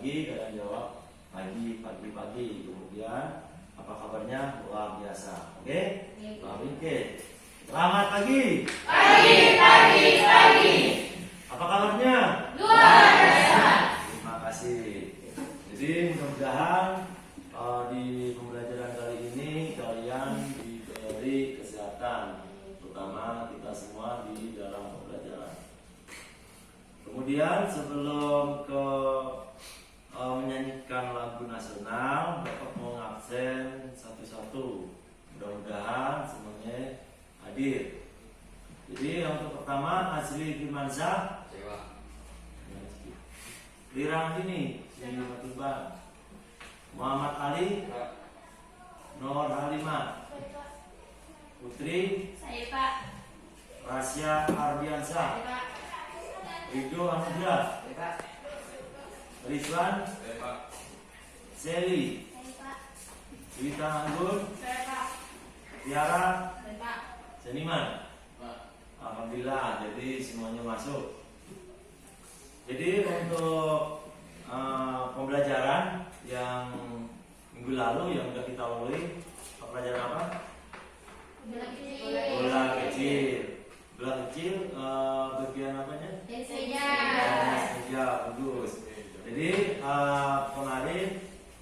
pagi, kalian jawab pagi. Kemudian apa kabarnya? Luar biasa. Oke? Oke. Selamat pagi. Pagi. Apa kabarnya? Luar biasa. Terima kasih. Jadi mudah-mudahan di pembelajaran kali ini kalian diberi kesehatan, terutama kita semua di dalam pembelajaran. Kemudian sebelum menyanyikan lagu nasional, Bapak mau ngabsen satu-satu. Mudah-mudahan semuanya hadir. Jadi yang pertama Azri Firmansyah, Lirang ini Bang. Muhammad Ali, Nur Halimah, Putri, Saya Pak. Rasya Ardiansyah, Saya Pak. Ridho Anugrah, Saya Pak. Rizwan, Seli, Saya Pak. Wita Anggun, Saya Pak. Tiara, Saya Pak. Seniman. Alhamdulillah, jadi semuanya masuk. Jadi untuk pembelajaran yang minggu lalu yang sudah kita lalui, pelajaran apa? Bola kecil. Bagian apanya? Meja, bagus. Jadi kemarin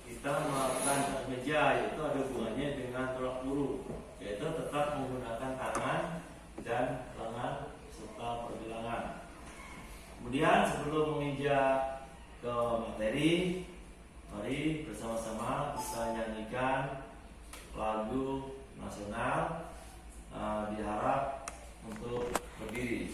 kita melakukan meja, yaitu ada hubungannya dengan tolak ukur, yaitu tetap menggunakan tangan dan lengan serta pergelangan. Kemudian sebelum menginjak ke materi, mari bersama-sama bisa nyanyikan lagu nasional. Diharap untuk berdiri.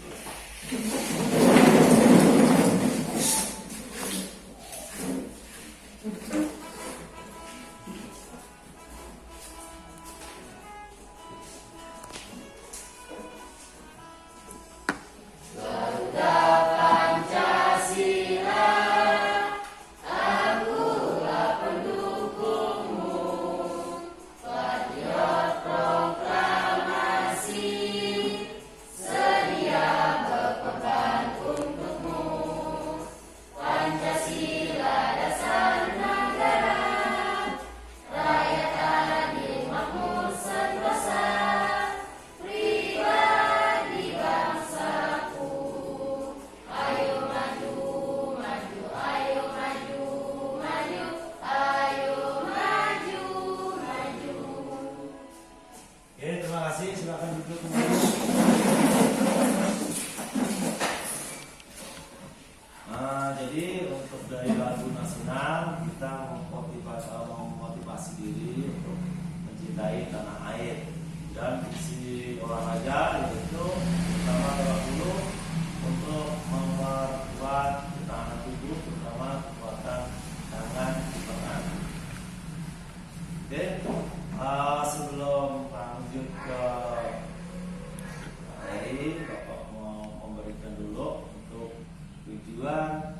Jadi untuk dari lagu nasional kita memotivasi diri untuk mencintai tanah air, dan isi olahraga yaitu pertama dulu untuk memperkuat ketahanan tubuh, terutama kekuatan tangan di tangan. Oke, sebelum lanjut ke materi, Bapak mau memberikan dulu untuk tujuan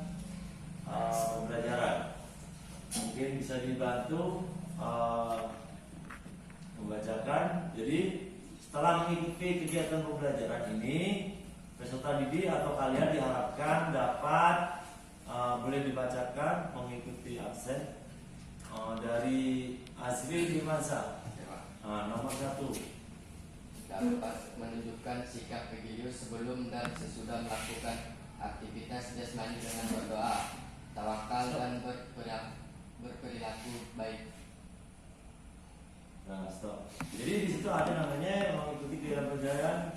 pembelajaran. Mungkin bisa dibantu membacakan. Jadi setelah mengikuti kegiatan pembelajaran ini, peserta didik atau kalian diharapkan dapat boleh dibacakan mengikuti absen dari Azri Firmansyah. Nomor 1. Dapat menunjukkan sikap religius sebelum dan sesudah melakukan aktivitas jasmani dengan berdoa, tawakal dan berperilaku baik. Nah, stop. Jadi di situ ada namanya mengikuti kegiatan pembelajaran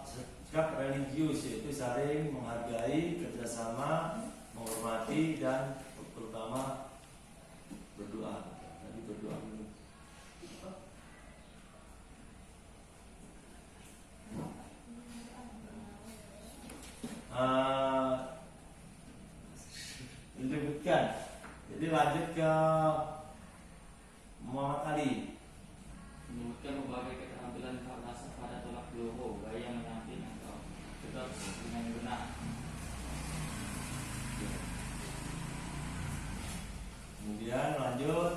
sikap religius, yaitu saling menghargai, kerjasama, menghormati, dan terutama berdoa. Tadi berdoa dulu. Disebutkan. Jadi lanjut ke Muhammad Ali. Menyebutkan berbagai keterampilan keharmonisan pada tolak belakang gaya menyamping atau tetap dengan benar. Kemudian lanjut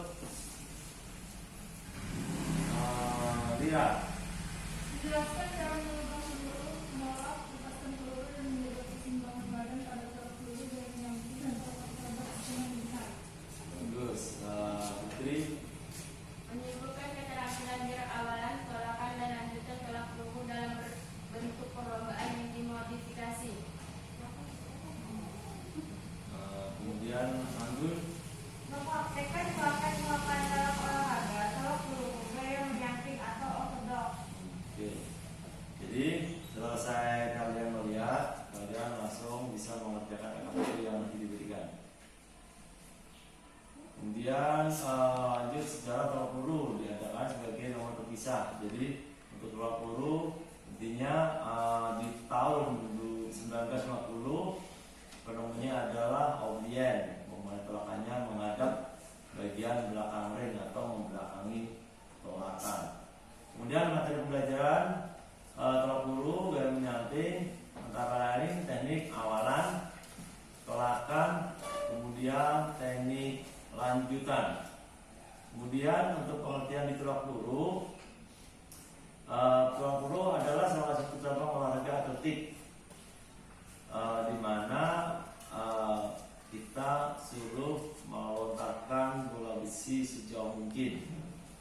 Lira. Jelaskan cara mengubah peluru, menolak, lepaskan peluru dan menjaga keseimbangan badan pada tolak peluru gaya menyamping dan tolak selesai kalian melihat, kalian langsung bisa mengerjakan aktivitas yang nanti diberikan. Kemudian lanjut secara tolak ukur diadakan sebagai nomor terpisah. Jadi untuk tolak ukur intinya di tahun 1950 penemunya adalah oblien, tolakannya menghadap bagian belakang ring atau membelakangi tolakan. Kemudian materi pembelajaran tolak ukur gaya menyanting antara lain teknik awalan, tolakan, kemudian teknik lanjutan. Kemudian untuk pengertian di tolak ukur adalah salah satu cabang olahraga atletik di mana kita suruh melontarkan bola besi sejauh mungkin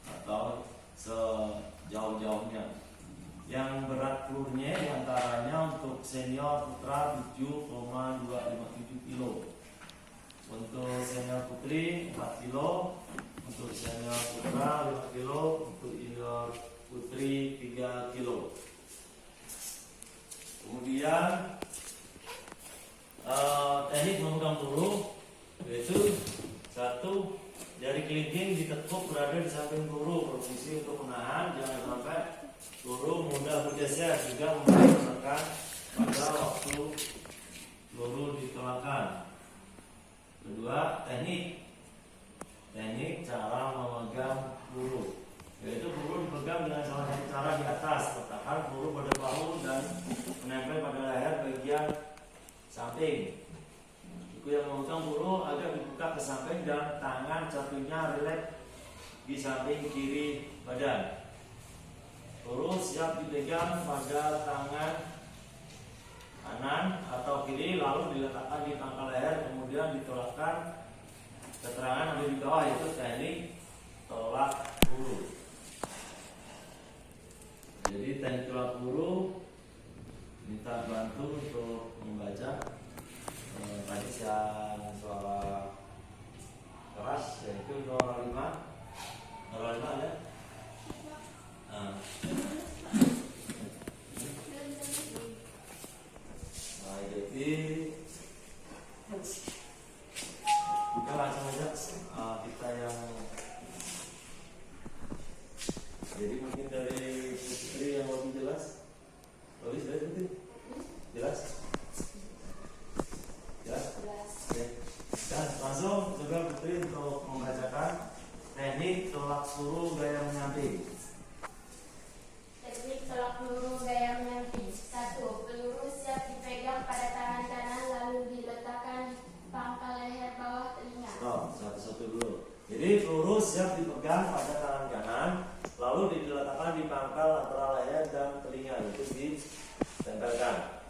atau sejauh-jauhnya. Yang berat pelurnya diantaranya untuk senior putra 7,257 kilo, untuk senior putri 4 kilo, untuk senior putra 5 kilo, untuk junior putri 3 kilo. Kemudian teknik memegang peluru yaitu 1. Jari kelingking ditekuk berada di samping peluru, berfungsi untuk menahan jangan sampai peluru mudah bergeser, juga menekan pada waktu peluru ditolakkan. 2. Teknik cara memegang peluru, yaitu peluru dipegang dengan salah satu cara di atas, letakkan peluru pada bahu dan menempel pada leher bagian samping. Siku yang memegang peluru agak dibuka ke samping dan tangan satunya rileks di samping kiri badan. Peluru siap dipegang pada tangan kanan atau kiri, lalu diletakkan di pangkal leher, kemudian ditolakkan. Keterangan ada di bawah yaitu teknik tolak peluru. Jadi teknik tolak peluru minta bantu untuk membaca tadi yang suara keras yaitu 05 ya. Jadi kita langsung aja kita yang jadi mungkin dari Putri yang lebih jelas. Lebih jelas Putri? Jelas? Oke. Dan langsung juga Putri untuk membacakan teknik tolak peluru gaya menyanting. Teknik tolak peluru gaya menyanting. 1. Peluru siap dipegang pada tangan kanan lalu diletakkan di pangkal leher bawah telinga. Satu-satu dulu. Jadi peluru siap dipegang pada tangan kanan lalu diletakkan di pangkal antara leher dan telinga, itu ditempelkan.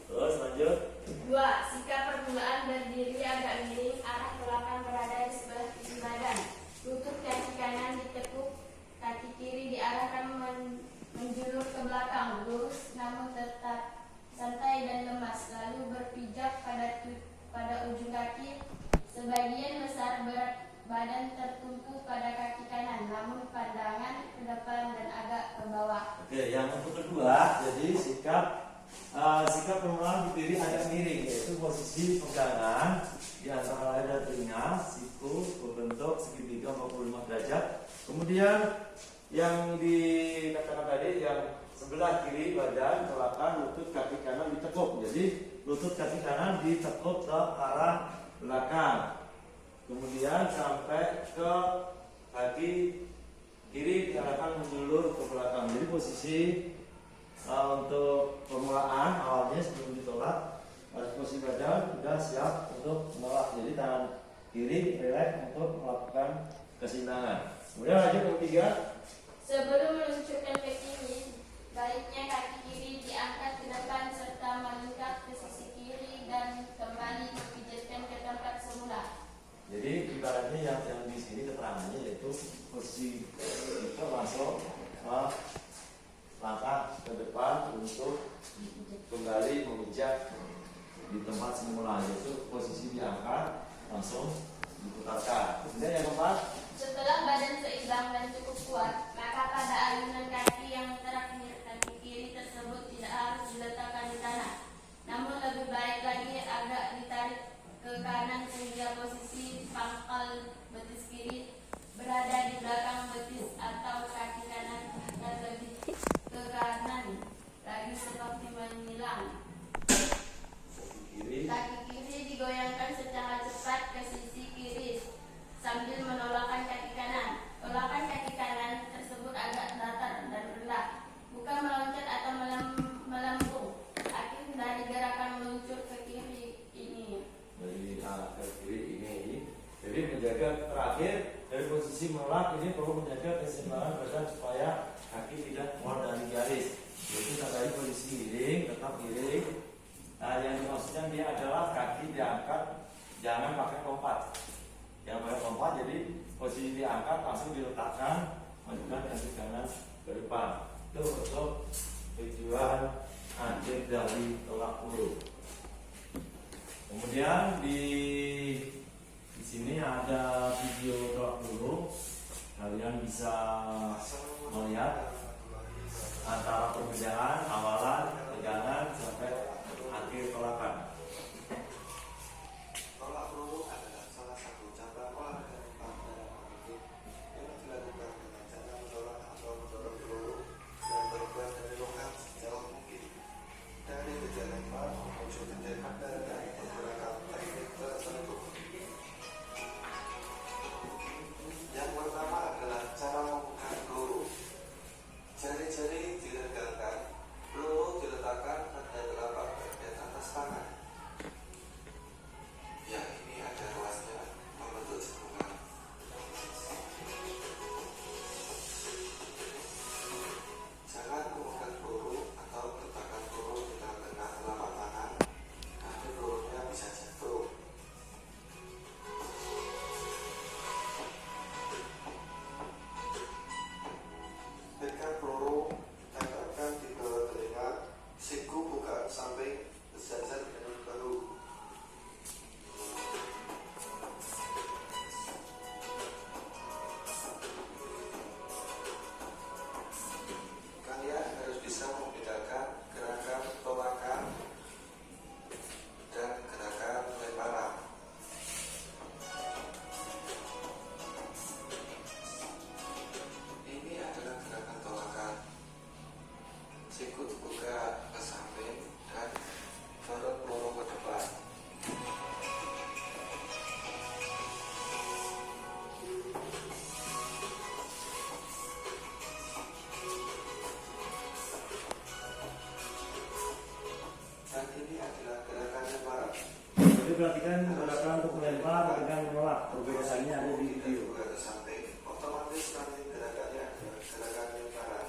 Terus lanjut. 2. Sikap permulaan berdiri agak miring, arah tolakan berada di sebelah kiri badan. Lutut kaki kanan ditekuk, kaki kiri diarahkan menjulur ke belakang, lurus namun tetap santai dan lemas, lalu berpijak pada ujung kaki. Sebagian besar berat badan tertumpu pada kaki kanan, namun pandangan ke depan dan agak ke bawah. Oke, yang untuk kedua, jadi sikap permulaan berdiri agak miring, yaitu posisi pegangan di antara leher dan telinga, siku berbentuk segitiga 45 derajat. Kemudian yang dikatakan tadi yang sebelah kiri badan tolakan, lutut kaki kanan ditekuk. Jadi lutut kaki kanan ditekuk ke arah belakang. Kemudian sampai ke kaki kiri diarahkan menjulur ke belakang. Jadi posisi untuk permulaan awalnya sebelum ditolak, posisi badan sudah siap untuk menolak. Jadi tangan kiri rileks untuk melakukan keseimbangan. Kemudian lanjut ke 3. Sebelum meluncurkan ke kiri, baiknya kaki kiri diangkat ke depan serta melingkar ke sisi kiri dan kembali dipijatkan ke tempat semula. Jadi ibaratnya yang di sini keterangannya yaitu posisi itu langsung langkah ke depan untuk kembali memijak di tempat semula, yaitu posisi diangkat langsung diputarkan. Kemudian yang keempat, Setelah badan seimbang dan cukup kuat, maka pada ayunan kaki yang terakhir kaki kiri keseimbangan badan supaya kaki tidak keluar dari garis. Yaitu tadi posisi miring, tetap miring. Nah, yang dimaksudkan dia adalah kaki diangkat, jangan pakai lompat. Jangan pakai lompat, jadi posisi diangkat langsung diletakkan, majukan kaki kanan ke depan. Itu untuk tujuan akhir dari tolak ukur. Kemudian di sini ada video tolak ukur. Kalian bisa melihat antara perbedaan awalan, pegangan sampai akhir tolakan. Tolak peluru adalah salah satu cabang olahraga lempar dalam Olimpik yang dilakukan dengan cara menolak atau mendorong peluru yang terbuat dari logam sejauh mungkin. Dari meja lempar menuju menjadi dari pergerakan teknik tertentu. Yang pertama adalah cara membuka peluru. Jari-jari diregangkan, peluru diletakkan pada telapak bagian atas tangan. Yang ini ada ruasnya membentuk cekungan. Jangan menggunakan peluru atau meletakkan peluru di tengah-tengah telapak tangan, nanti pelurunya bisa jatuh. Berikan peluru ditempelkan di bawah telinga, siku buka samping berjajar dengan bahu. Kalian harus bisa membedakan gerakan tolakan dan gerakan lemparan. Ini adalah gerakan tolakan. Siku dibuka ke samping dan dorong peluru ke depan. Dan ini adalah gerakan lemparan. Jadi perhatikan gerakan untuk melempar dengan menolak. Perbedaannya ada di video. Dibuka ke samping, otomatis nanti gerakannya adalah gerakan lemparan.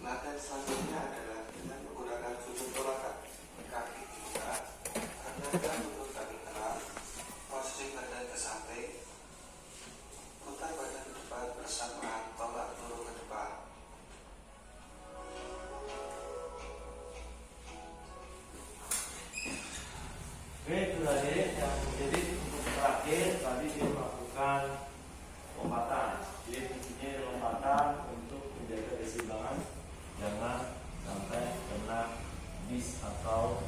Latihan selanjutnya adalah dengan menggunakan sujud tolakan. Kaki dibuka, rendahkan lutut kaki kanan, posisi badan ke samping, putar badan ke depan bersamaan tolak peluru ke depan. Oke, itu tadi yang jadi untuk terakhir tadi dia melakukan lompatan. Jadi fungsinya lompatan untuk menjaga keseimbangan, jangan sampai kena bis atau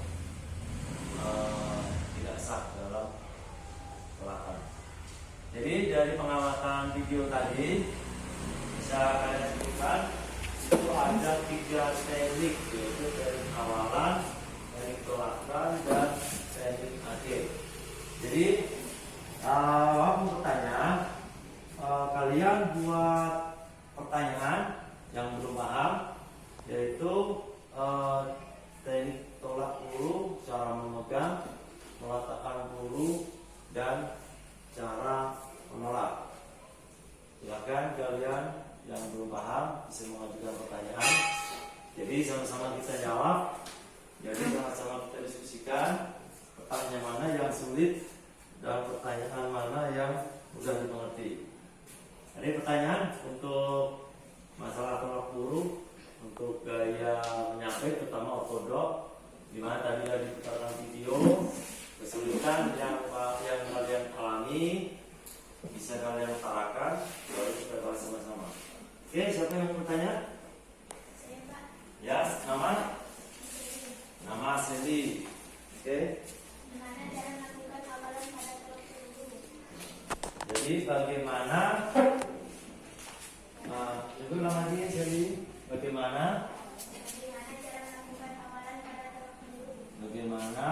tidak sah dalam tolakan. Jadi dari pengamatan video tadi bisa kalian sebutkan itu ada 3 teknik, yaitu teknik awalan, teknik tolakan, dan teknik akhir. Jadi waktu bertanya, kalian buat pertanyaan yang belum paham, yaitu teknik tolak peluru, cara memegang, meletakkan peluru, dan cara menolak. Silakan kalian yang belum paham bisa mengajukan pertanyaan. Jadi sama-sama kita jawab. Jadi sama-sama kita diskusikan pertanyaan mana yang sulit dan pertanyaan mana yang mudah dimengerti. Jadi pertanyaan untuk masalah tolak peluru, untuk gaya menyampai terutama ortodok, di mana tadi ada diputarkan video kesulitan yang kalian alami bisa kalian utarakan, baru kita bahas sama-sama. Oke, siapa yang mau bertanya? Saya Pak. Ya, nama Cindy. Oke. Gimana cara melakukan awalan pada tolak peluru? Jadi bagaimana? Itu namanya Cindy. Bagaimana? Bagaimana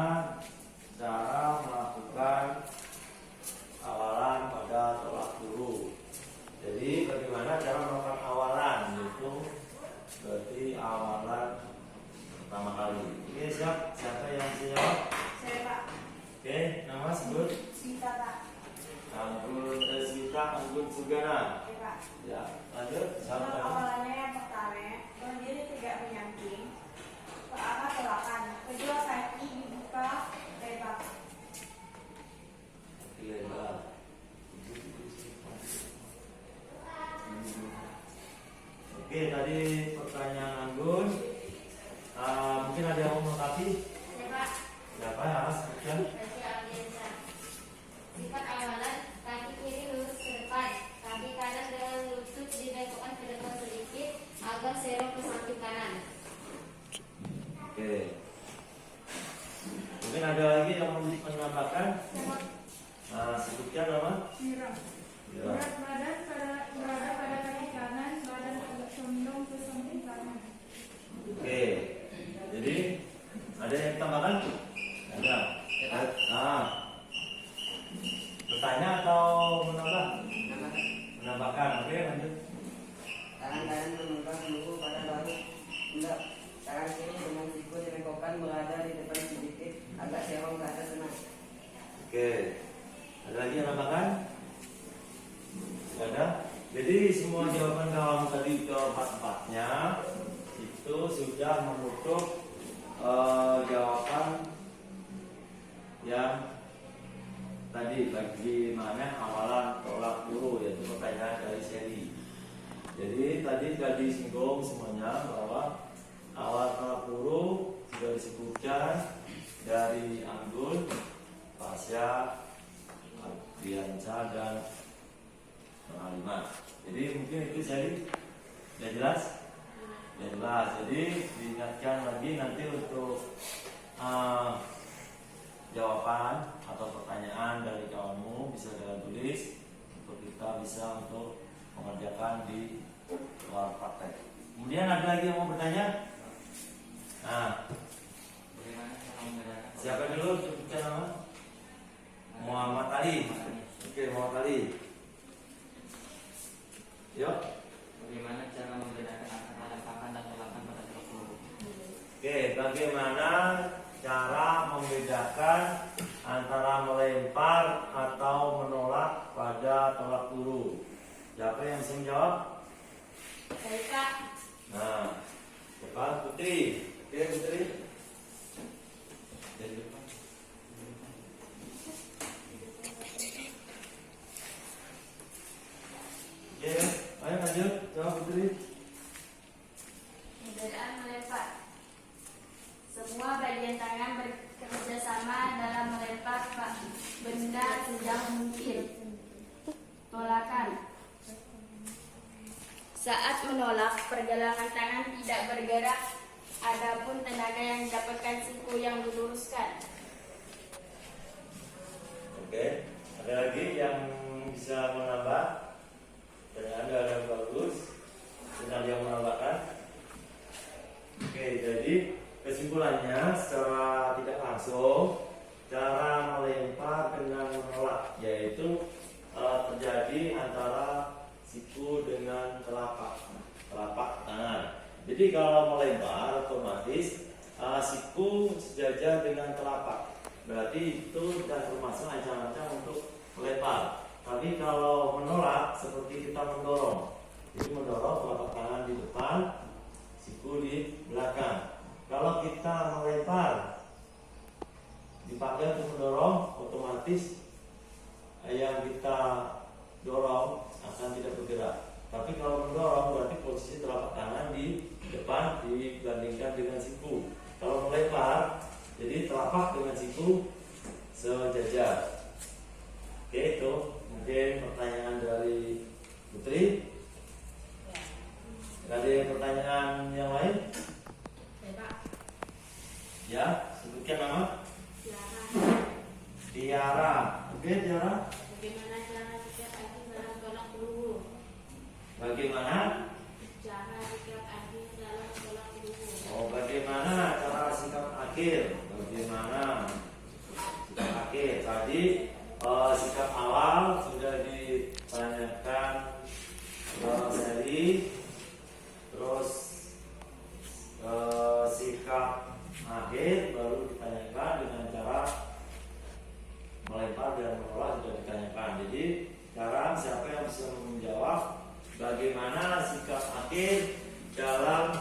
cara melakukan awalan pada tolak peluru? Bagaimana cara melakukan awalan pada tolak peluru? Jadi bagaimana cara melakukan awalan? Yaitu berarti awalan pertama kali. Oke, siap? Siapa yang siap? Saya Pak. Oke, nama Sikap Anggun Sugana. Oke, Pak. Ya, lanjut. Untuk Siapa? awalannya yang pertama, berdiri tidak menyamping. Ke arah tolakan. Kedua kaki dibuka lebar. Lebar. Oke, tadi pertanyaan Anggun. Mungkin ada yang mau melengkapi? Ada Pak. Siapa ya? Sebutkan. Baca Aldiansa. Sifat awalan, kaki kiri lurus ke depan, kaki kanan dengan lutut dibengkokkan ke depan sedikit agar serong ke samping kanan. Oke. Mungkin ada lagi yang mau menambahkan? Sebutkan nama. Mira. Ya. Berat badan berada pada kaki kanan, badan agak condong ke samping kanan. Oke. Jadi ada yang tambahkan? Ada. Bertanya atau menambah? Menambahkan. Oke, lanjut. Tangan kanan menunggang peluru pada bahu pundak. Tangan kiri dengan siku dibengkokkan berada di depan sedikit, agak serong ke atas senang. Oke. Ada lagi yang menambahkan? Tidak ada. Jadi semua jawaban kawan tadi keempat-empatnya itu sudah menutup jawaban yang tadi bagaimana awalan tolak peluru, yaitu pertanyaan dari seri. Jadi tadi sudah disinggung semuanya bahwa awalan tolak peluru sudah disebutkan dari Anggun, Pasya, Adriansa dan Alimat. Jadi mungkin itu jadi sudah jelas. Ya jelas. Jadi diingatkan lagi nanti untuk jawaban atau pertanyaan dari kawanmu bisa dengan tulis untuk kita bisa untuk mengerjakan di luar praktek. Kemudian ada lagi yang mau bertanya? Nah, Bagaimana cara membedakan? siapa dulu sebutkan nama? Muhammad Ali. Oke, Muhammad Ali. Yuk. Bagaimana cara membedakan antara lempakan dan tolakan pada tolak peluru? Oke, bagaimana cara membedakan antara melempar atau menolak pada tolak peluru? Siapa yang bisa menjawab? Baik Pak. Nah, depan Putri. Oke, Putri. Dari depan. Oke, ayo lanjut. Jawab Putri. Perbedaan melempar. Semua bagian tangan bekerja sama dalam melempar benda sejauh mungkin. Tolakan. Saat menolak, pergelangan tangan tidak bergerak, adapun tenaga yang didapatkan siku yang diluruskan. Oke, ada lagi yang bisa menambah? Ternyata ada yang bagus. Ada yang menambahkan? Oke, jadi kesimpulannya secara tidak langsung cara melempar dengan menolak yaitu terjadi antara siku dengan telapak tangan. Jadi kalau melempar otomatis siku sejajar dengan telapak. Berarti itu tidak termasuk ancang-ancang untuk melempar. Tapi kalau menolak seperti kita mendorong. Jadi mendorong telapak tangan di depan, siku di belakang. Kalau kita melempar dipakai untuk mendorong, otomatis yang kita dorong akan tidak bergerak. Tapi kalau mendorong berarti posisi telapak tangan di depan dibandingkan dengan siku. Kalau melempar, jadi telapak dengan siku sejajar. Oke, itu mungkin pertanyaan dari Putri. Ada pertanyaan yang lain? Ya Pak. Ya, sebutkan nama. Tiara. Tiara. Oke, Tiara. Bagaimana cara sikap adil dalam tolak peluru? Bagaimana? Cara sikap adil dalam tolak peluru. Bagaimana cara sikap akhir? Bagaimana sikap akhir? Tadi sikap awal sudah ditanyakan seri, terus sikap akhir baru ditanyakan dengan cara melempar dan menolak sudah ditanyakan. Jadi sekarang siapa yang bisa menjawab bagaimana sikap akhir dalam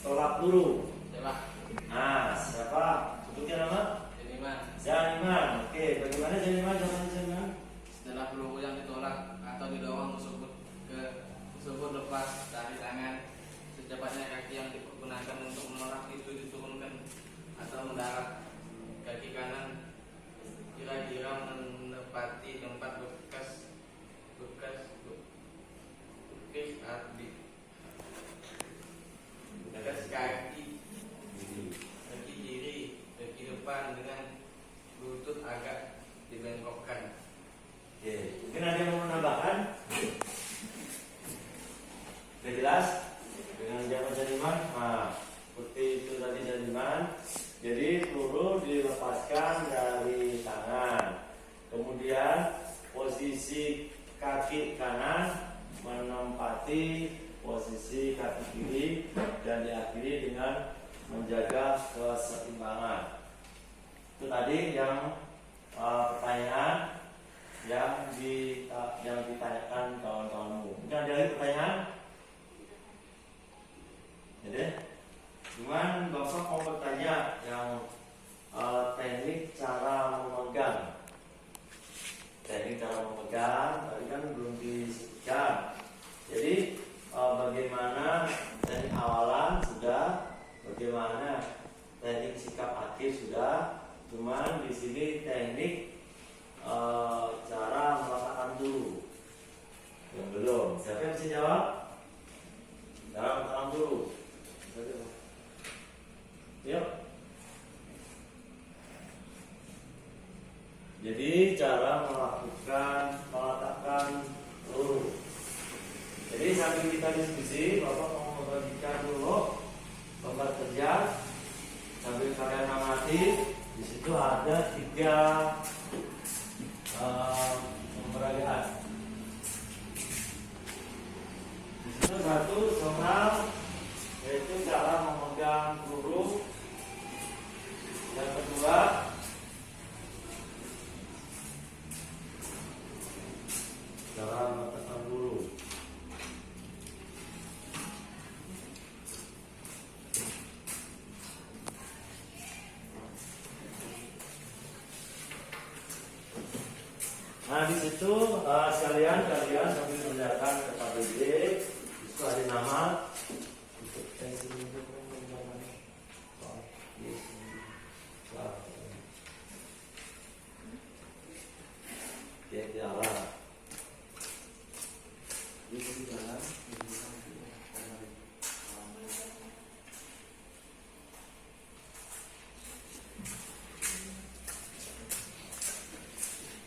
tolak peluru. Coba. Nah, siapa? Sebutkan nama. Jaliman. Jaliman. Oke, bagaimana Jaliman? Jaliman. Setelah peluru yang ditolak atau didorong tersebut lepas dari tangan, secepatnya kaki yang digunakan untuk menolak itu diturunkan atau mendarat. Kaki kanan kira-kira menepati tempat bekas kaki kiri, kaki depan dengan lutut agak dibengkokkan. Oke, mungkin ada yang mau menambahkan? Sudah jelas? Dengan jawaban Jaliman? Nah, seperti itu tadi Jaliman. Jadi peluru dilepaskan dari tangan. Kemudian posisi kaki kanan menempati posisi kaki kiri dan diakhiri dengan menjaga keseimbangan. Itu tadi yang pertanyaan yang ditanyakan kawan-kawanmu. Mungkin ada lagi pertanyaan? Jadi, cuman Bapak mau bertanya yang teknik cara memegang. Teknik cara memegang tadi kan belum disebutkan. Jadi bagaimana teknik awalan sudah, bagaimana teknik sikap akhir sudah. Cuman di sini teknik cara meletakkan dulu yang belum. Siapa yang bisa jawab? Cara meletakkan dulu. Yuk. Jadi cara meletakkan peluru. Jadi sambil kita diskusi, Bapak mau membagikan dulu tempat kerja sambil kalian amati. Di situ ada 3 pemeragaan. Di situ 1 soal, yaitu cara memegang peluru. Yang kedua, cara meletakkan peluru. Nah di situ kalian sambil mengerjakan KPD, itu ada nama.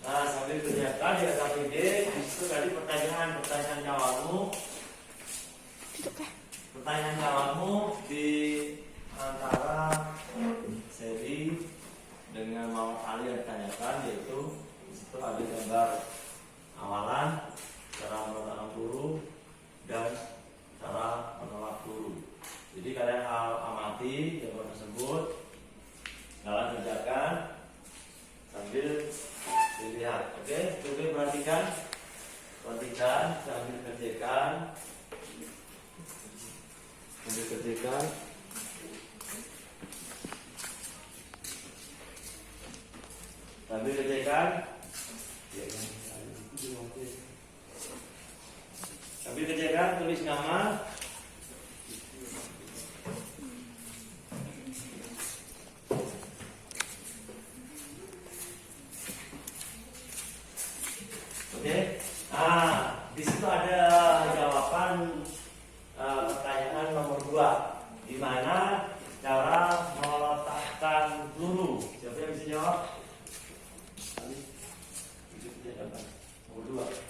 Nah sambil kerjakan di KPD, itu tadi pertanyaan jawabmu. Pertanyaan jawabmu di antara seri dengan mau kalian tanyakan, yaitu di situ ada gambar awalan, cara meletakkan peluru dan cara menolak peluru. Jadi kalian amati gambar tersebut, kalian kerjakan sambil dilihat. Oke, coba perhatikan sambil kerjakan. Tulis nama. Oke. Nah, di situ ada jawaban pertanyaan nomor 2, di mana cara meletakkan peluru. Siapa yang bisa jawab? Nomor 2.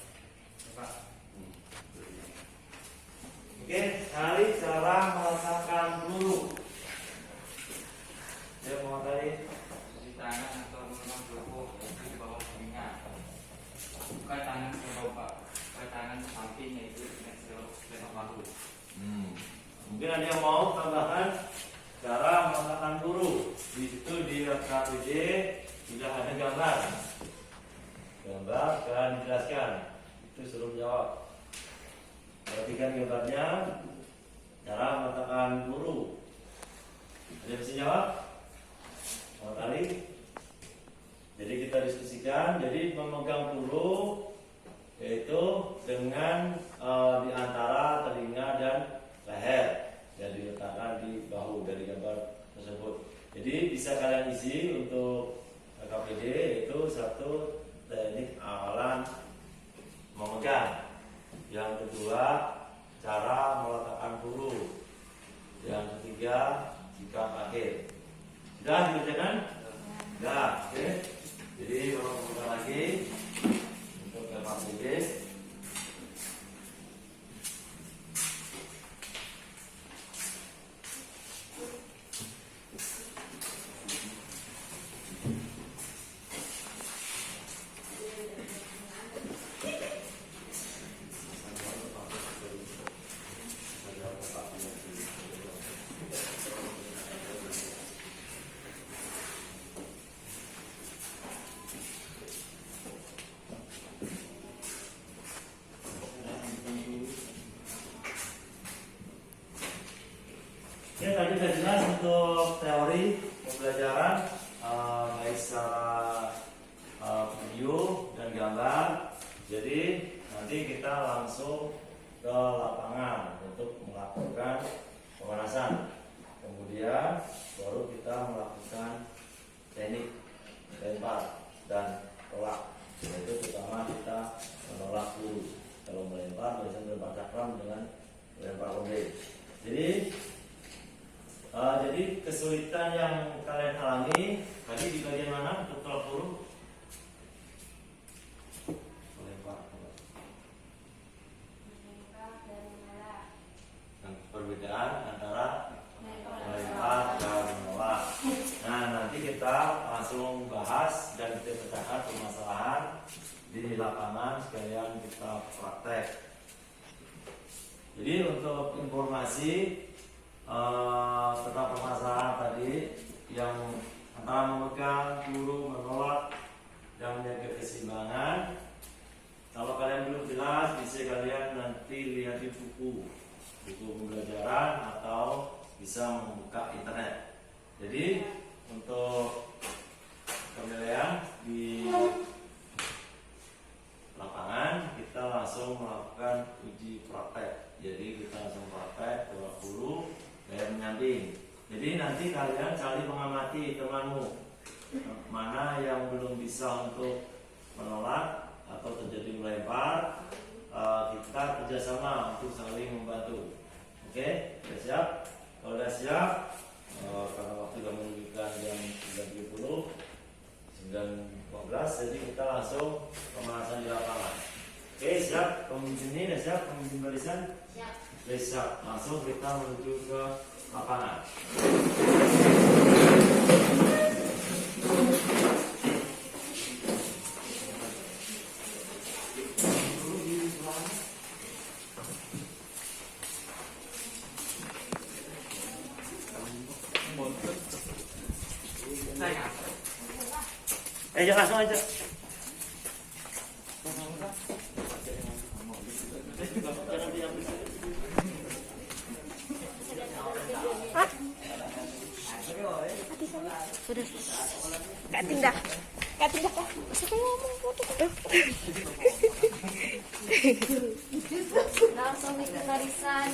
Oke, cari cara meletakkan peluru. Saya mau tadi Cuci tangan atau memegang peluru di bawah telinga. Bukan tangan ke bawah, bukan tangan ke samping, yaitu dengan bahu. Mungkin ada yang mau tambahkan cara meletakkan peluru. Di situ di KPD sudah ada gambar dan dijelaskan. Itu suruh menjawab. Perhatikan gambarnya, cara meletakkan peluru. Ada yang bisa jawab? Mau kali? Jadi kita diskusikan. Jadi memegang peluru yaitu dengan di antara telinga dan leher, dan diletakkan di bahu dari gambar tersebut. Jadi bisa kalian isi untuk KPD, yaitu satu teknik awalan memegang, yang kedua cara meletakkan peluru, yang ketiga sikap akhir. Sudah dikerjakan? Sudah, oke. Jadi kalau buka lagi untuk KPD. Ya, tadi sudah jelas untuk teori pembelajaran baik secara video dan gambar. Jadi nanti kita langsung ke lapangan untuk melakukan pemanasan. Kemudian baru kita melakukan teknik lempar dan tolak. Yaitu pertama kita menolak peluru. Kalau melempar biasanya melempar cakram dengan melempar ronde. Jadi kesulitan yang kalian alami tadi di bagian mana untuk tolak peluru? Melempar dan menolak. yang perbedaan antara melempar dan menolak. Nah, nanti kita langsung bahas dan kita pecahkan permasalahan di lapangan sekalian kita praktek. Jadi untuk informasi tentang permasalahan tadi yang antara memegang, peluru, menolak, dan menjaga keseimbangan. Kalau kalian belum jelas, bisa kalian nanti lihat di buku pembelajaran atau bisa membuka internet. Jadi untuk penilaian di lapangan kita langsung melakukan uji praktek. Jadi kita langsung praktek tolak peluru dan menyamping. Jadi nanti kalian saling mengamati temanmu mana yang belum bisa untuk menolak atau terjadi melempar. Kita kerjasama untuk saling membantu. Oke, sudah siap? Kalau sudah siap, karena waktu sudah menunjukkan jam 9.15, jadi kita langsung pemanasan di lapangan. Oke, siap? Pemimpin ini sudah siap? Pemimpin barisan? Siap. Oke, siap. Langsung kita menuju ke lapangan. Jangan langsung aja. Sudah. Kating dah kah? Masa kamu ngomong Langsung bikin barisan.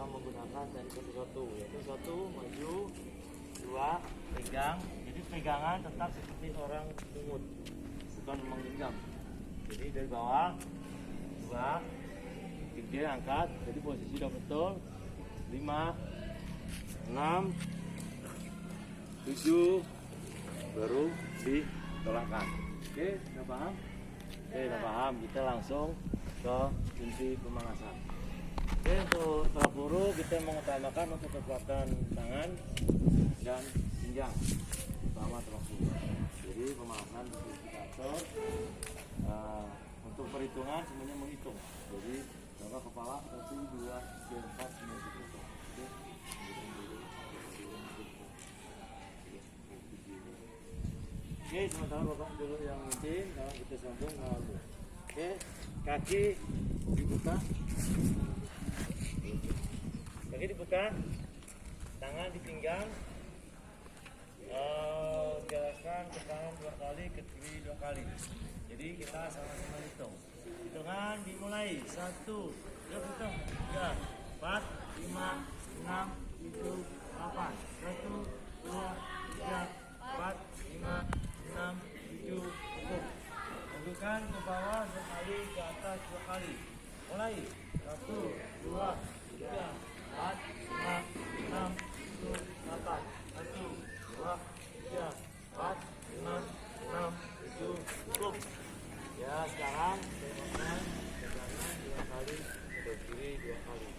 akan menggunakan teknik satu-satu, yaitu satu maju, dua pegang. Jadi pegangan tetap seperti orang lumut, bukan menggenggam. Jadi dari bawah, dua, tiga angkat, jadi posisi udah betul. 5, 6, 7, baru ditolakkan. Oke, udah paham? Oke, udah paham. Kita langsung ke inti pemanasan. Oke, untuk tolak peluru kita mengutamakan untuk kekuatan tangan dan pinggang, utama tolak peluru. Jadi pemanasan indikator untuk perhitungan semuanya menghitung. Jadi coba kepala 1, 2, 3, 4, 5, 6, 7. Oke, sementara bapak dulu yang mimpin, kalau kita sambung lalu. Oke, kaki dibuka, tangan di pinggang, jelaskan ke kanan 2 kali, ke kiri 2 kali. Jadi kita sama-sama hitung. Hitungan dimulai. 1, 2, 3, 4, 5, 6, 7, 8. 1, 2, 3, 4, 5, 6, 7, cukup. Tunjukkan ke bawah 2 kali, ke atas 2 kali. Mulai. 1, 2, 3, 4, 5, 6, 7, 8. 1, 2, 3, 4, 5, 6, 7, cukup. Ya, sekarang pegangan 2 kali, ke kiri 2 kali.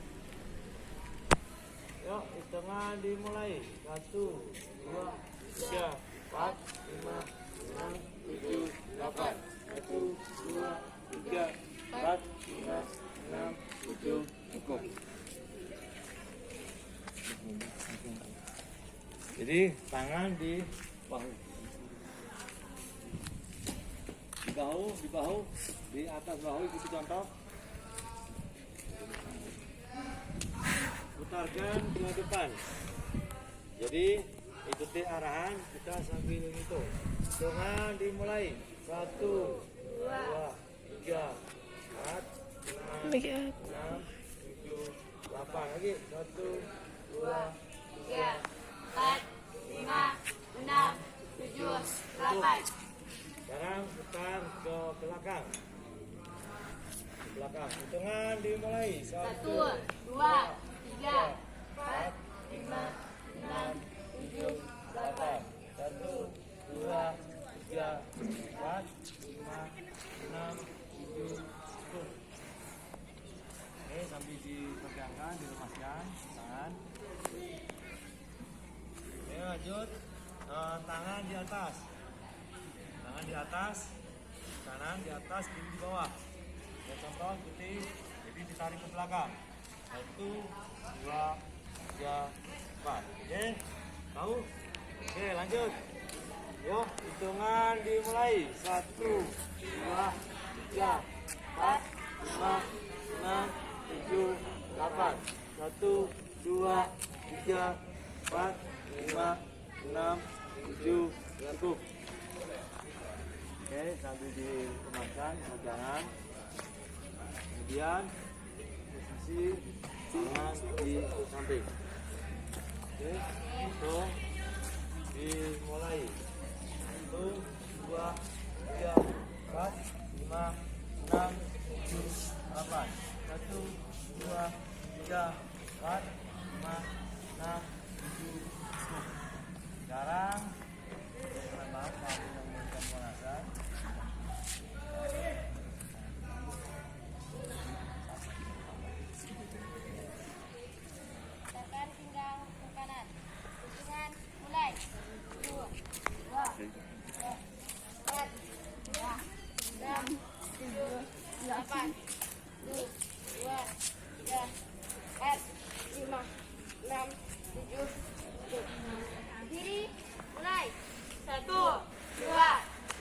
Yuk, hitungan dimulai. 1, 2, 3, 4, 5, 6, 7, 8. 1, 2, 3, 4, 5, 6, 7, cukup. Jadi tangan di bahu, di atas bahu ikuti contoh. Putarkan ke depan. Jadi ikuti arahan, kita sambil itu. Hitungan dimulai. 1, 2, 3, 4, 5, 6, 7, 8. Lagi 1, 2, 3, 4, 5, 6, 7, 8. Sekarang putar ke belakang. Hitungan dimulai. 1, 2, 3, 4, 5, 6, 7, 8. 1, 2, 3, 4, 5, 6, 7, cukup. Oke, sambil dipegangkan, dilemaskan tangan. Oke, lanjut. Tangan di atas. Tangan di atas, kanan di atas, kiri di bawah. Ya, contoh ikuti, jadi ditarik ke belakang. 1, 2, 3, 4. Oke, tahu? Oke, lanjut. Yuk, hitungan dimulai. 1, 2, 3, 4, 5, 6, 7, 8. 1, 2, 3, 4, 5, 6, 7, cukup. Oke, sambil dikemaskan pegangan. Kemudian posisi tangan di samping. Oke, hitung dimulai. 1, 2, 3, 4, 5, 6, 7, 8. 1, 2, 3, 4, 5, 6, 7, cukup. Sekarang teman-teman sambil memberikan pemanasan. Tekan pinggang ke kanan. Hitungan mulai. 2, 2, 3, 4, 5, 6, 7, 8. 1, 2, 3, 4, 5, 6, 7, kiri mulai. 1, 2,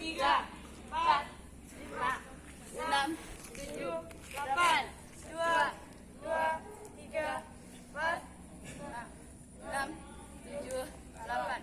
3, 4, 5, 6, 7, 8. 2, 2, 3, 4, 5, 6, 7, 8.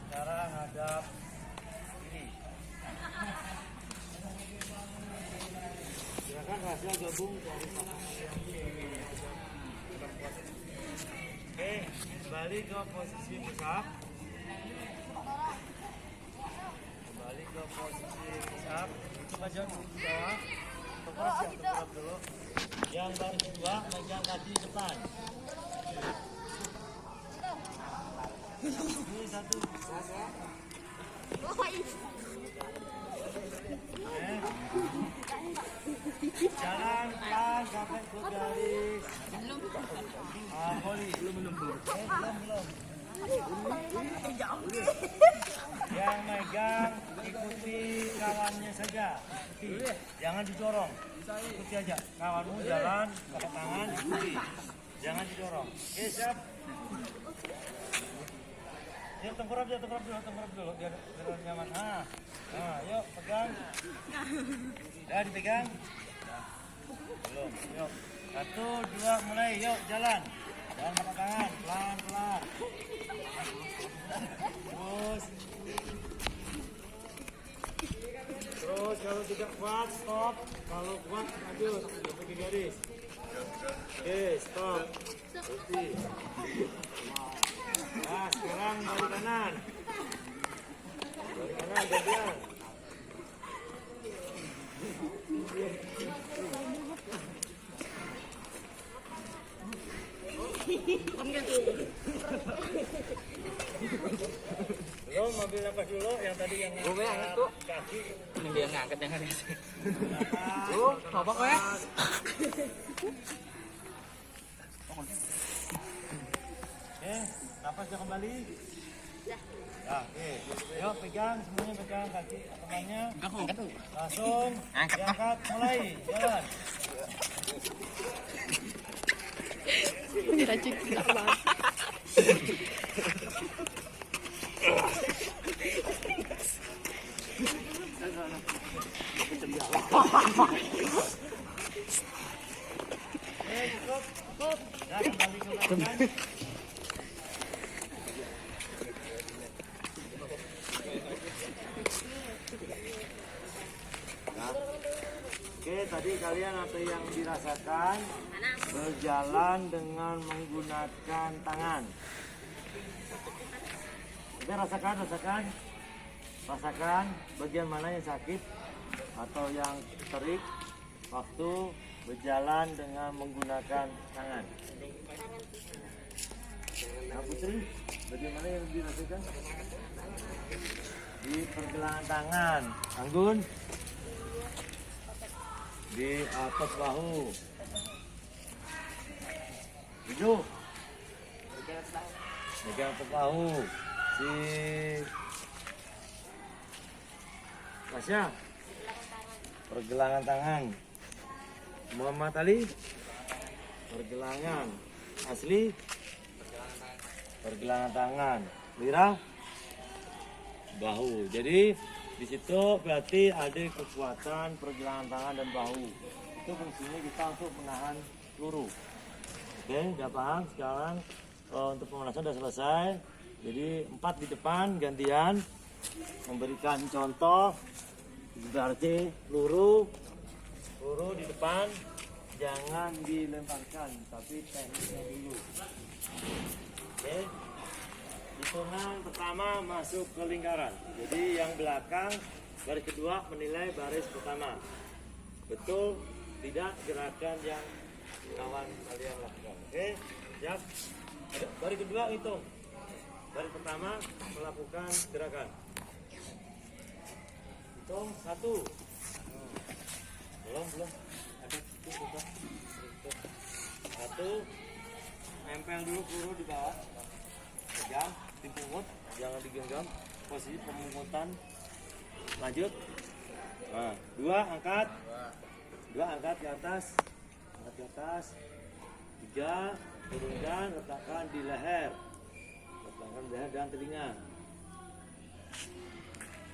Sekarang hadap kiri. Silakan hasil gabung dari Oke, kembali ke posisi pusat. Kembali ke posisi pusat. Coba jangan di bawah. Tengkurap dulu. Yang baris kedua, pegang kaki depan. Ini satu. Jalan pelan sampai ke garis. Poli. Belum. Yang megang ikuti kawannya saja. Jangan didorong. Ikuti aja. Kawanmu jalan pakai tangan ikuti. Jangan didorong. Oke, siap. Ya, tengkurap dulu biar nyaman. Nah, yuk pegang. Ya, dipegang. Belum. Yuk. 1, 2, mulai. Yuk, jalan. Jalan pakai tangan, pelan-pelan. Terus kalau tidak kuat, stop. Kalau kuat, lanjut. Pergi garis. Oke, stop. Berhenti. Nah, sekarang balik kanan. Balik kanan, gantian. Belum, ambil nafas dulu. Yang tadi yang ngangkat kaki. Ini dia ngangkat yang ada. Apa kok ya? Nafasnya kembali. Ya, oke. Yuk, pegang semuanya, pegang kaki temannya. Langsung diangkat, mulai jalan. Racik enggak banget. Cukup. Ya, kembali ke belakang. Oke, tadi kalian apa yang dirasakan berjalan dengan menggunakan tangan. Oke, rasakan bagian mana yang sakit atau yang terik waktu berjalan dengan menggunakan tangan. Nah, Putri, bagian mana yang dirasakan? Di pergelangan tangan. Anggun? Di atas bahu. Hidup. Pegang atas bahu. Si Tasya. Pergelangan tangan. Muhammad Ali. Pergelangan. Asli. Pergelangan tangan. Lira. Bahu. Jadi di situ berarti ada kekuatan pergelangan tangan dan bahu. Itu fungsinya kita untuk menahan peluru. Oke, udah paham? Sekarang untuk pemanasan sudah selesai. Jadi 4 di depan gantian memberikan contoh. Berarti peluru di depan jangan dilemparkan, tapi tekniknya dulu. Oke. Hitungan pertama masuk ke lingkaran. Jadi yang belakang baris kedua menilai baris pertama. Betul tidak gerakan yang kawan kalian lakukan. Oke, siap. Baris kedua hitung. Baris pertama melakukan gerakan. Hitung 1, Belum. Ada tutup. Satu, nempel dulu peluru di bawah. Pegang, dipungut, jangan digenggam. Posisi pemungutan. Lanjut. Nah, dua angkat ke atas. Angkat ke atas. Tiga, turunkan, letakkan di leher. Letakkan di leher dan telinga.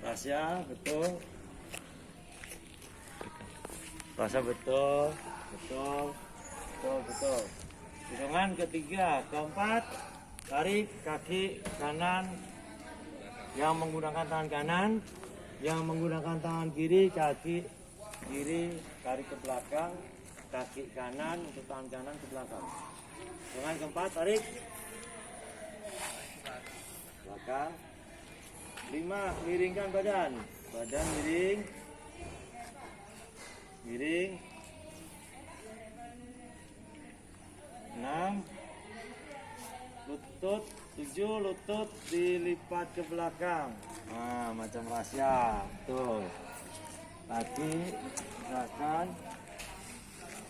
Rahasia betul. Rasa betul. Hitungan ketiga, keempat, tarik kaki kanan yang menggunakan tangan kanan, yang menggunakan tangan kiri, kaki kiri tarik ke belakang, kaki kanan untuk tangan kanan ke belakang. Hitungan keempat, tarik belakang. 5, miringkan badan miring. 6, lutut. 7, lutut dilipat ke belakang. Nah, macam rahasia. Tuh. Kaki gerakan.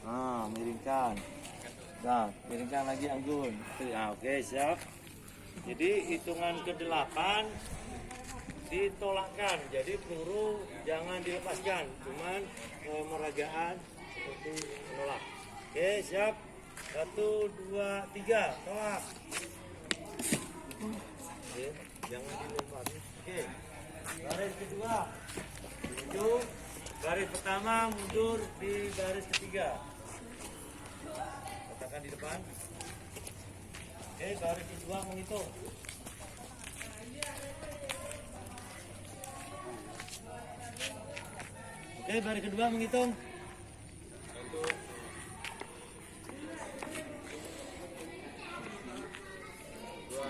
Nah, miringkan. Nah, miringkan lagi anggun. Nah, oke, siap. Jadi hitungan ke-8 ditolakkan. Jadi peluru jangan dilepaskan, cuman meragaan seperti menolak. Oke, siap. 1, 2, 3, tolak. Oke, jangan dilempar. Oke, baris kedua. Maju. Baris pertama mundur di baris ketiga. Letakkan di depan. Oke, baris kedua menghitung. Oke, baris kedua menghitung. 1, 2,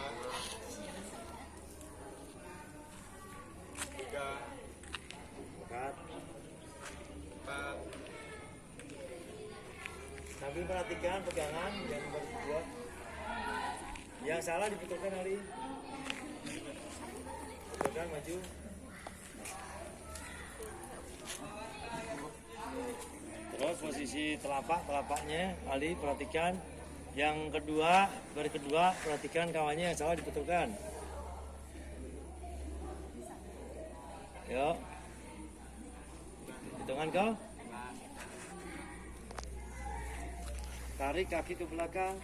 3, 4. Sambil perhatikan pegangan yang baris kedua. Yang salah dibetulkan Ali. Betulkan, maju. Terus posisi telapaknya Ali perhatikan. Yang kedua, baris kedua perhatikan kawannya yang salah dibetulkan. Yuk. Hitungan kau. Tarik kaki ke belakang.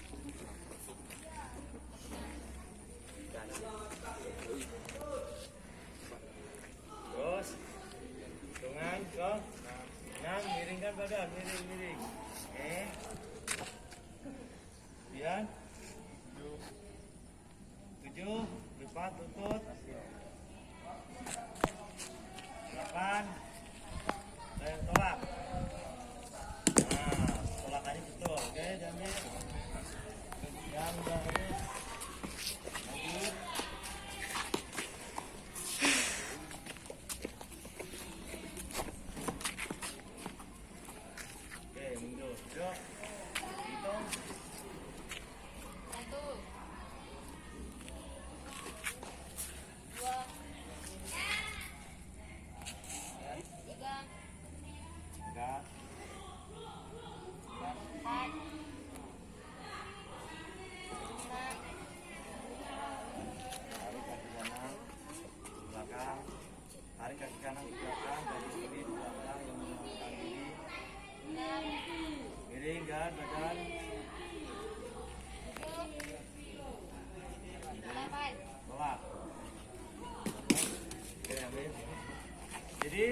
Terus hitungan kau. 6, miringkan badan, miring. Oke. 9, 7, lipat lutut. 8, dan tolak. Nah, tolakannya betul. Oke, jamil. Yang baris. Lanjut. Oke, mundur. Yuk. Hitung. 1, 2, 3, 4, 4, 5, tarik kaki kanan ke belakang, dari kiri ke belakang yang menggunakan kiri. 6, Miringkan badan. 8. Tolak. Oke, ambil. Jadi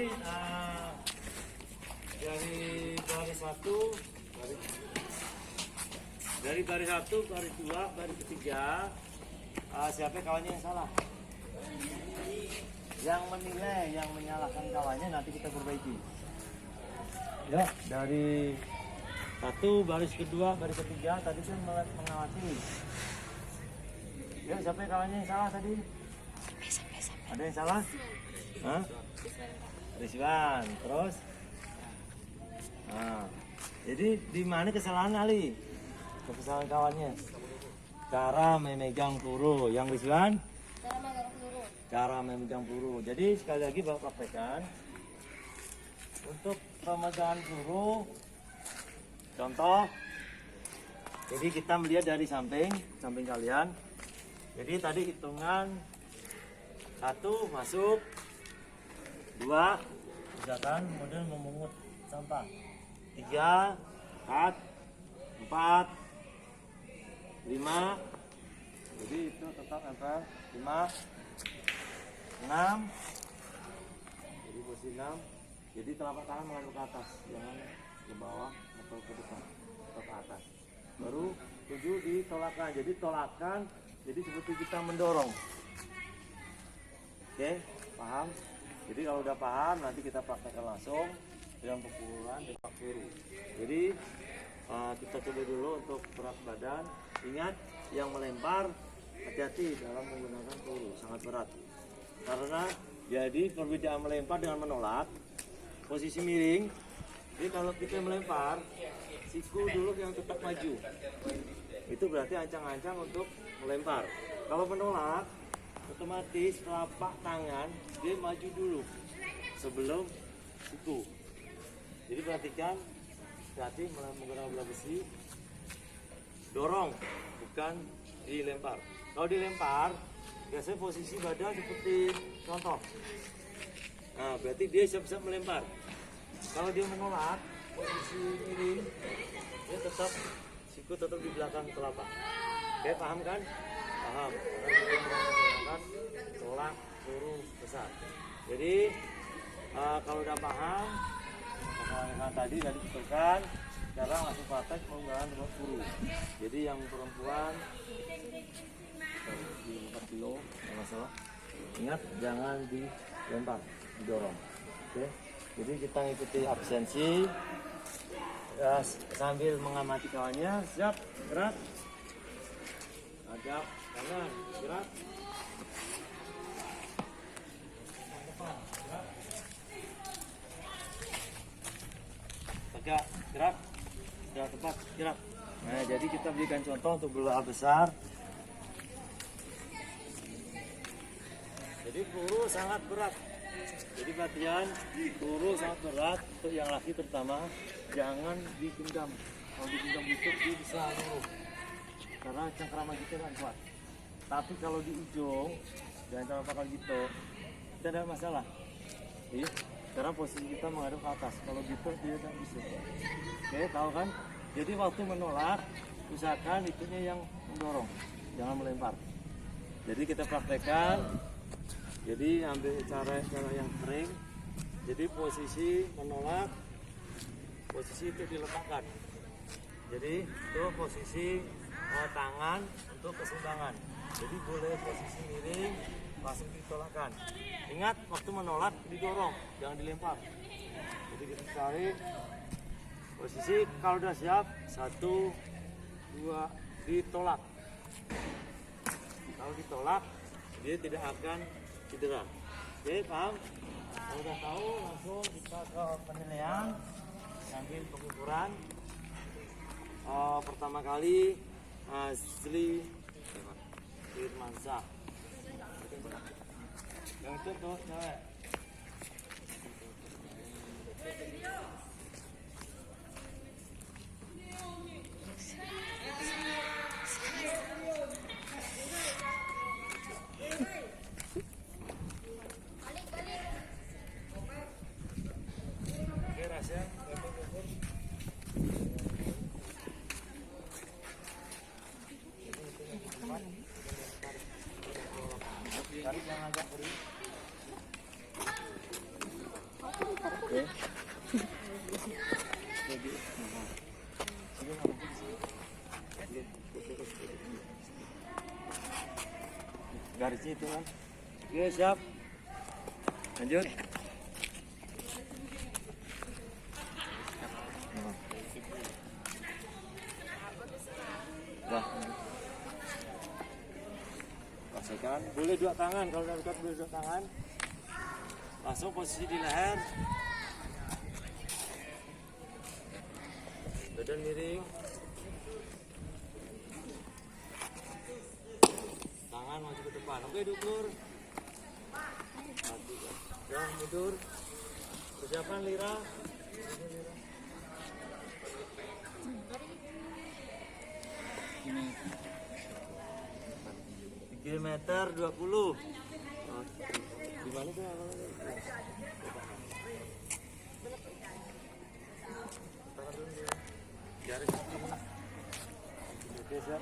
dari baris 1, dari baris 1, baris 2, baris ketiga, siapa kawannya yang salah? Yang menilai, yang menyalahkan kawannya nanti kita perbaiki. Ya, dari 1, baris kedua, baris ketiga tadi kan mengawasi. Ya, siapa kawannya yang salah tadi? Ada yang salah? Hah? Rizwan. Terus? Nah, jadi di mana kesalahan Ali? Kesalahan kawannya? Cara memegang peluru. Yang Rizwan? Cara memegang peluru. Cara memegang peluru. Jadi sekali lagi Bapak praktekkan. untuk pemegangan peluru, contoh, jadi kita melihat dari samping kalian. Jadi tadi hitungan 1 masuk, 2 misalkan kemudian memungut sampah, 3 cut, 4 5, jadi itu tetap nempel 5 6, jadi posisi 6, jadi telapak tangan menghadap ke atas, jangan ke bawah atau ke depan, atau ke atas. Baru 7 ditolakkan, jadi tolakan, jadi seperti kita mendorong. Oke, paham? Jadi kalau udah paham, nanti kita praktekkan langsung dengan pukulan tembak peluru. Jadi kita coba dulu untuk berat badan. Ingat, yang melempar hati-hati dalam menggunakan peluru, sangat berat. Karena jadi perbedaan melempar dengan menolak, posisi miring. Jadi kalau kita melempar, siku dulu yang tetap maju. Itu berarti ancang-ancang untuk melempar. Kalau menolak, otomatis telapak tangan dia maju dulu sebelum siku. Jadi perhatikan, hati menggunakan bola besi, dorong, bukan dilempar. Kalau dilempar, biasanya posisi badan seperti contoh. Nah, berarti dia siap-siap melempar. Kalau dia menolak, posisi miring, dia tetap siku tetap di belakang telapak. Oke, paham kan? Paham. Karena dia menggunakan tolak peluru besar. Jadi kalau udah paham, yang tadi ditentukan, sekarang langsung praktek menggunakan tembak peluru. Jadi yang perempuan di 4 kilo, nggak masalah. Ingat, jangan dilempar, didorong. Oke. Jadi kita ikuti absensi ya, sambil mengamati kawannya. Siap, gerak, hadap kanan, gerak, depan, gerak, tegak, gerak, sudah tepat, gerak. Nah, jadi kita berikan contoh untuk bola besar. Jadi peluru sangat berat. Jadi latihan peluru sangat berat untuk yang laki terutama, jangan digenggam. Kalau digenggam itu dia bisa luruh karena cengkraman kita kan kuat. Tapi kalau di ujung dan cara pakai gitu tidak ada masalah. Jadi, karena posisi kita menghadap ke atas. Kalau gitu dia tidak bisa. Oke, tahu kan? Jadi waktu menolak usahakan itunya yang mendorong, jangan melempar. Jadi kita praktekkan. Jadi ambil cara yang kering. Jadi posisi menolak, posisi itu diletakkan. Jadi itu posisi tangan untuk keseimbangan. Jadi boleh posisi miring, langsung ditolakkan. Ingat, waktu menolak didorong, jangan dilempar. Jadi kita cari posisi, kalau udah siap, 1, 2, ditolak. Kalau ditolak, dia tidak akan cedera. Oke, paham? Kalau udah tahu, langsung kita ke penilaian sambil pengukuran. Pertama kali Asli Firmansyah. Yang itu tuh cewek. Tarik yang agak beri. Oke. Garisnya itu kan. Oke, siap. Lanjut. Wah. Pastikan boleh 2 tangan, kalau udah dekat boleh 2 tangan. Langsung posisi di leher. Badan miring. Tangan maju ke depan. Oke, dukur. Ya, mundur. Persiapan Lira. Tiga meter 20. Di mana tuh? Garis. Oke, siap.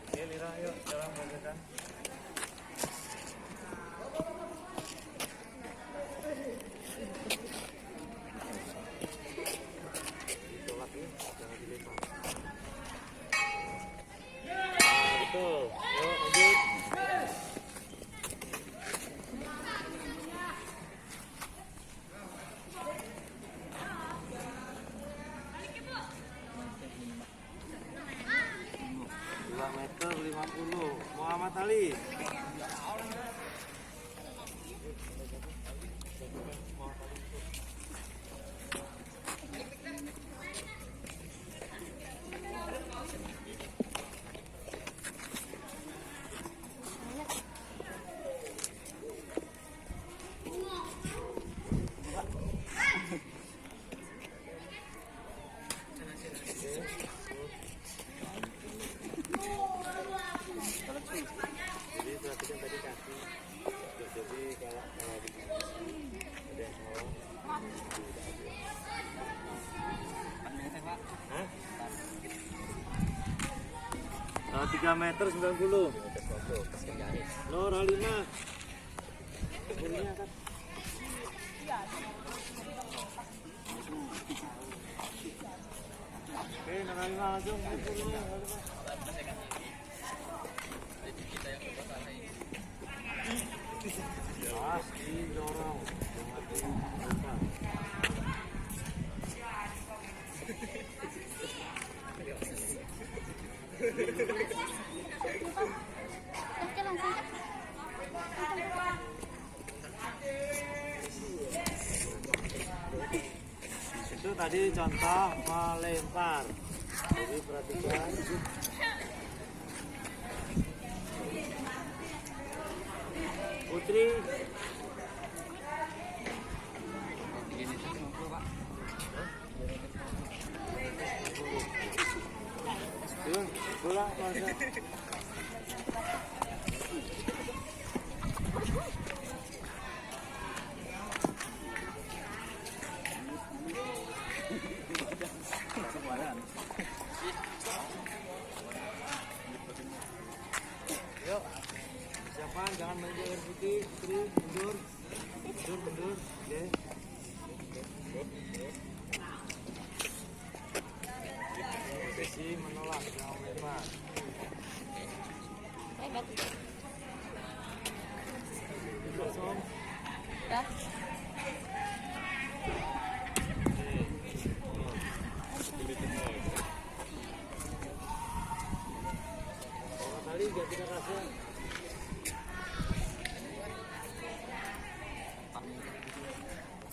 Oke, Lira, yuk jalan belajarkan. Ditolak ya, jangan dilempar. Betul. Yuk, lanjut. Meter 50 Muhammad Ali. Jadi perhatikan tadi kaki. Jadi kalau di sini ada yang salah. Hah? 3 meter 90. Nor Halima. Bunyinya kan. Oke, Nor Halima langsung. Pasti dorong, jangan dibuka. Itu tadi contoh melempar. Jadi perhatikan. Putri. Yuk, pulang masa. Yuk, siapa jangan main air putih, Putri, mundur, mundur, oke. Posisi menolak, jangan melempar. Kosong. Dah. Kali ganti kerasnya.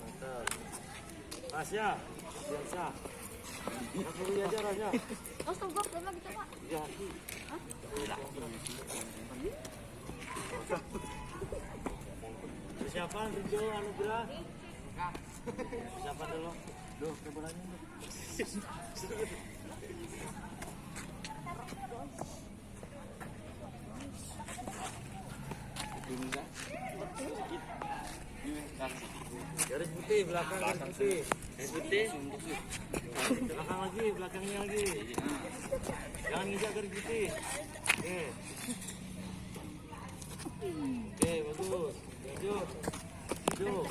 Mantap. Rasya, biasa. Kasih aja Rasya. Terus tunggu lagi coba. Ya. Persiapan Rinjo Anugrah. Persiapan dulu. Duh, kebolanya. Garis putih belakang, garis putih. Garis putih. Belakang lagi, belakangnya lagi. Jangan nginjak garis putih. Oke. Oke, bagus. Lanjut. Lanjut.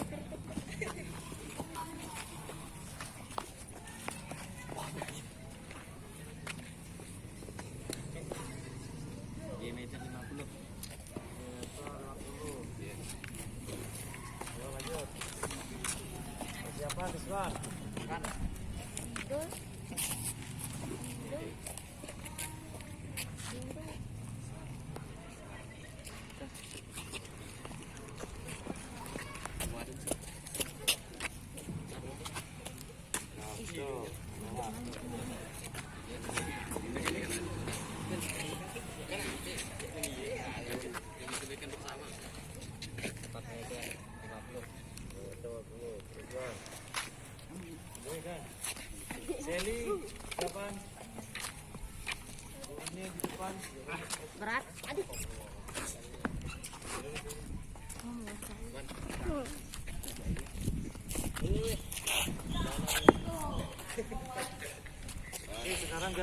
Siapa Rizwan? Kan?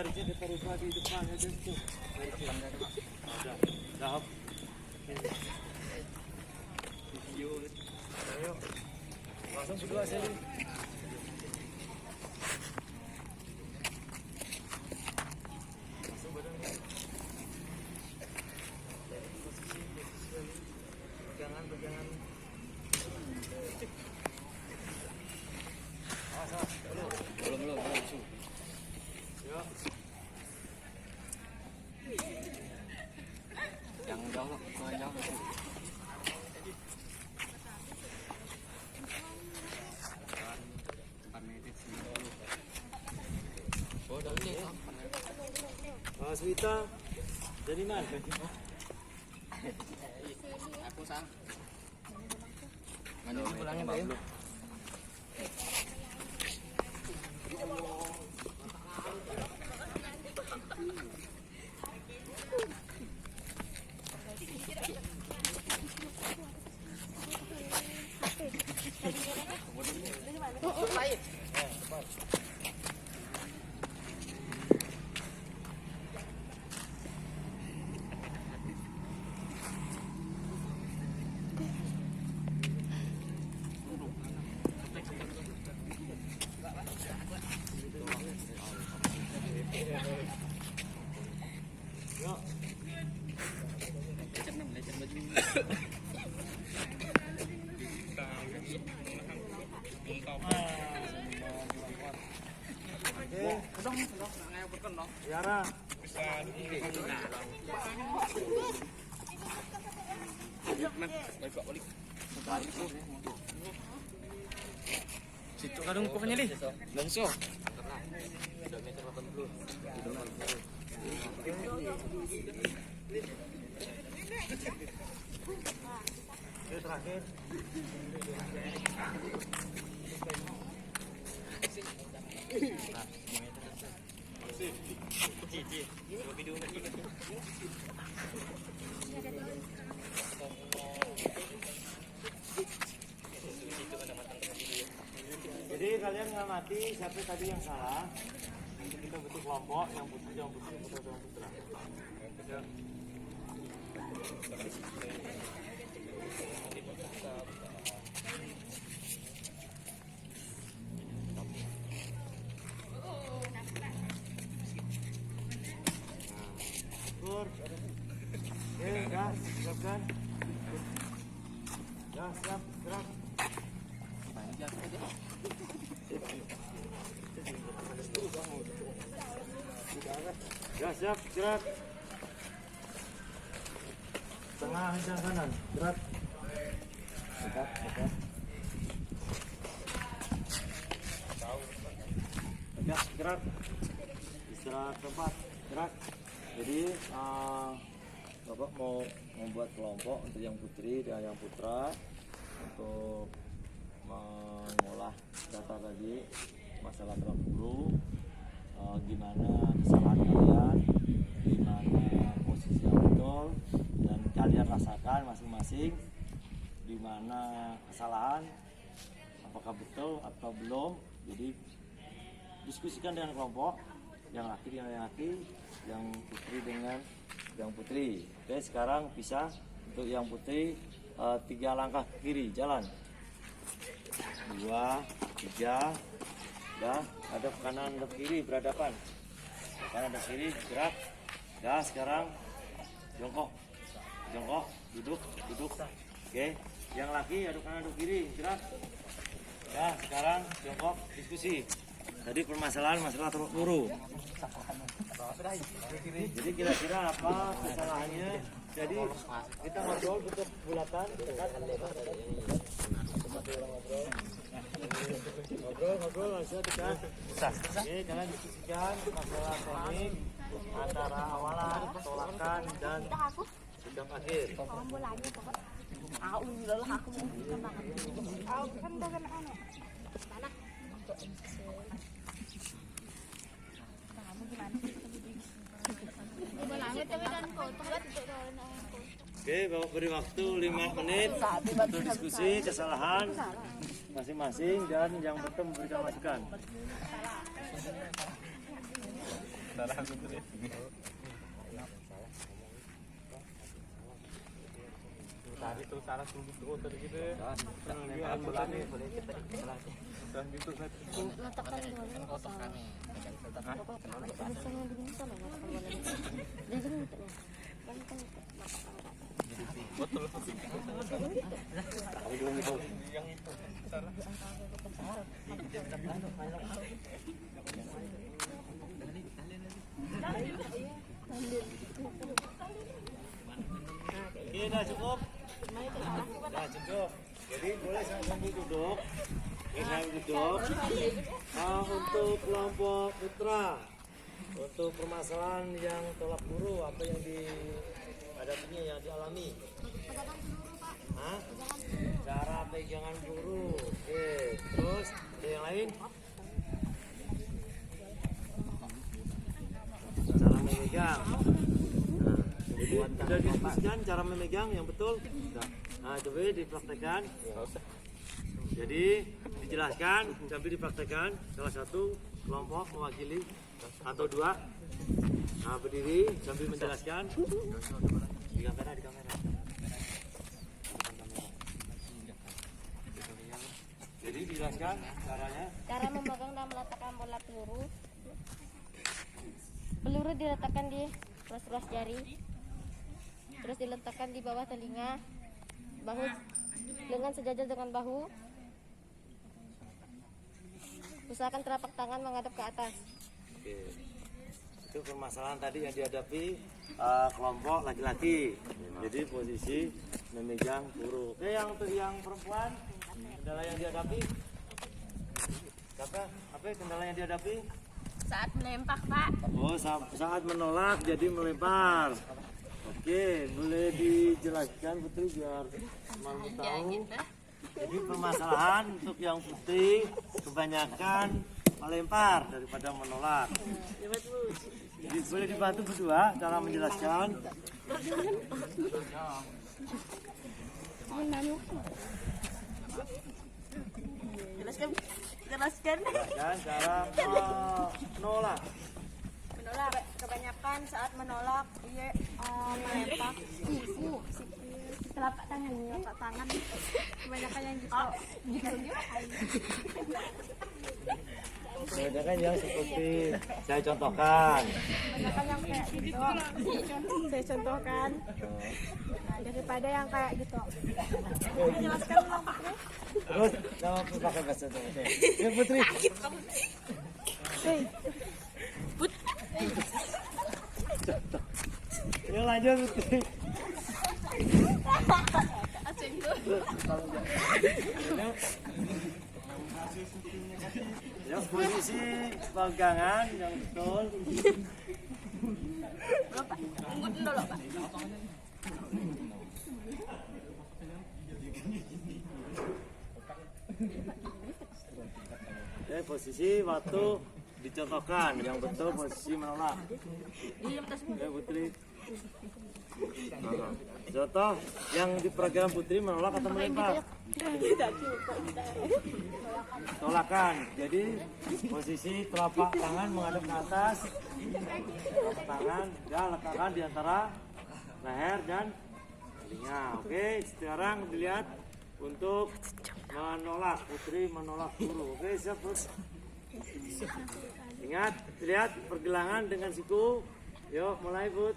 garisnya diperubah di depan aja tuh. Udah, udah. Video. Ayo. Langsung berdua sini. Langsung badan. Pegangan. Belum. Yuk. Jangan jauh. Mas Wita, jadi mana? Aku sang. Mandi pulangnya Pak ya. Yara. Situ kadung pokoknya nih. Langsung. Terakhir. Jadi kalian ngamati siapa tadi yang salah. Nanti kita butuh kelompok yang putih, yang putra. Oke, dah, siapkan. Ya, siap, gerak. Ya, siap, gerak. Tengah, hancang kanan, gerak. Dekat. Tegas, gerak. Istirahat tempat, gerak. Jadi, Bapak mau membuat kelompok untuk yang putri dan yang putra untuk mengolah data tadi masalah gerak guru, gimana kesalahan kalian, gimana posisi yang betul, dan kalian rasakan masing-masing di mana kesalahan, apakah betul atau belum. Jadi diskusikan dengan kelompok, yang laki dengan yang laki, yang putri dengan yang putri. Oke, sekarang pisah. Untuk yang putri 3 langkah ke kiri, jalan 2, 3. Dah, hadap kanan, hadap kiri, berhadapan. Kanan, hadap kiri, gerak. Dah, sekarang jongkok, duduk. Oke, yang laki hadap kanan, hadap kiri, gerak. Dah, sekarang jongkok, diskusi. Tadi permasalahan masalah peluru. Jadi kira-kira apa kesalahannya? Jadi kita ngobrol bentuk bulatan, dekat. Ngobrol langsung dekat. Oke, kalian diskusikan masalah teknik antara awalan, tolakan, dan sidang akhir. Oke, Bapak beri waktu 5 menit untuk diskusi kesalahan masing-masing dan yang betul memberikan masukan. Tadi tuh salah gitu tadi gitu. Oke, dah cukup. Dah cukup. Jadi boleh sambil duduk. Sambil duduk. Untuk kelompok putra, untuk permasalahan yang tolak guru, apa yang dihadapinya, yang dialami? Hah? Cara pegangan guru. Oke, terus ada yang lain? Cara memegang. Jadi sudah diskusikan cara memegang yang betul. Nah, coba dipraktekkan. Jadi dijelaskan sambil dipraktekkan. Salah satu kelompok mewakili atau dua. Nah, berdiri sambil menjelaskan. Di kamera. Jadi dijelaskan caranya. Cara memegang dan meletakkan bola peluru. Peluru diletakkan di ruas-ruas jari. Terus diletakkan di bawah telinga, bahu lengan sejajar dengan bahu. Usahakan telapak tangan menghadap ke atas. Oke. Itu permasalahan tadi yang dihadapi kelompok laki-laki. Jadi posisi memegang peluru. Oke, yang untuk yang perempuan, kendala yang dihadapi? Apa kendala yang dihadapi? Saat menembak, Pak. Oh, saat menolak jadi melempar. Oke, boleh dijelaskan Putri biar teman tahu. Jadi permasalahan untuk yang Putri kebanyakan melempar daripada menolak. Jadi boleh dibantu berdua cara menjelaskan. Jelaskan. Jelaskan cara menolak. Menolak kebanyakan saat menolak dia melempar telapak tangan kebanyakan yang gitu Kebanyakan yang seperti saya contohkan. kebanyakan yang kayak gitu saya contohkan daripada yang kayak gitu. Jelaskan ulang Putri. Terus nama pakai bahasa Indonesia. Ya Putri. Yuk lanjut Putri. Ya posisi pegangan yang betul. Ya posisi waktu dicontohkan yang betul posisi menolak. Ya Putri. Contoh yang di program Putri menolak atau melempar? Tolakan. Jadi posisi telapak tangan menghadap ke atas. Telapak tangan dan letakkan di antara leher dan telinga. Oke, sekarang dilihat untuk menolak. Putri menolak guru. Oke, siap Put. Ingat, lihat pergelangan dengan siku. Yuk, mulai Put.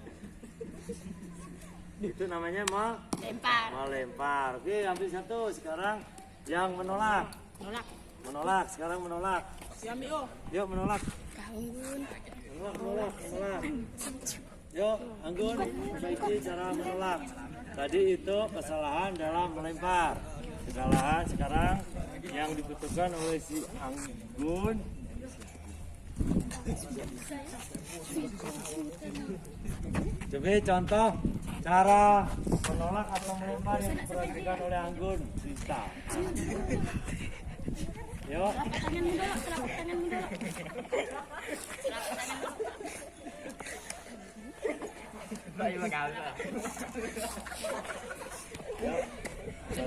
Itu namanya melempar. Oke, ambil satu. Sekarang yang menolak. Menolak. Sekarang menolak. Yuk menolak. Menolak. Yuk, Anggun, perbaiki cara menolak. Tadi itu kesalahan dalam melempar. Kesalahan sekarang yang dibutuhkan oleh si Anggun. Coba contoh cara menolak atau melempar yang diperhatikan oleh Anggun. Bisa. Yuk.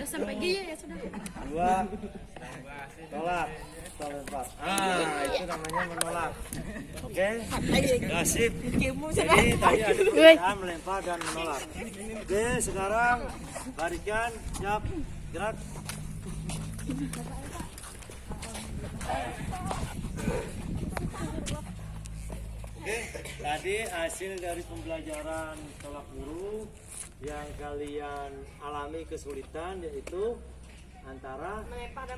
sampai gini ya sudah. 2, tolak, lempar. Itu namanya menolak. Oke, sip. Jadi tadi ada perbedaan melempar dan menolak. Oke, sekarang barikan, siap, gerak. Oke, tadi hasil dari pembelajaran tolak guru yang kalian alami kesulitan yaitu antara melempar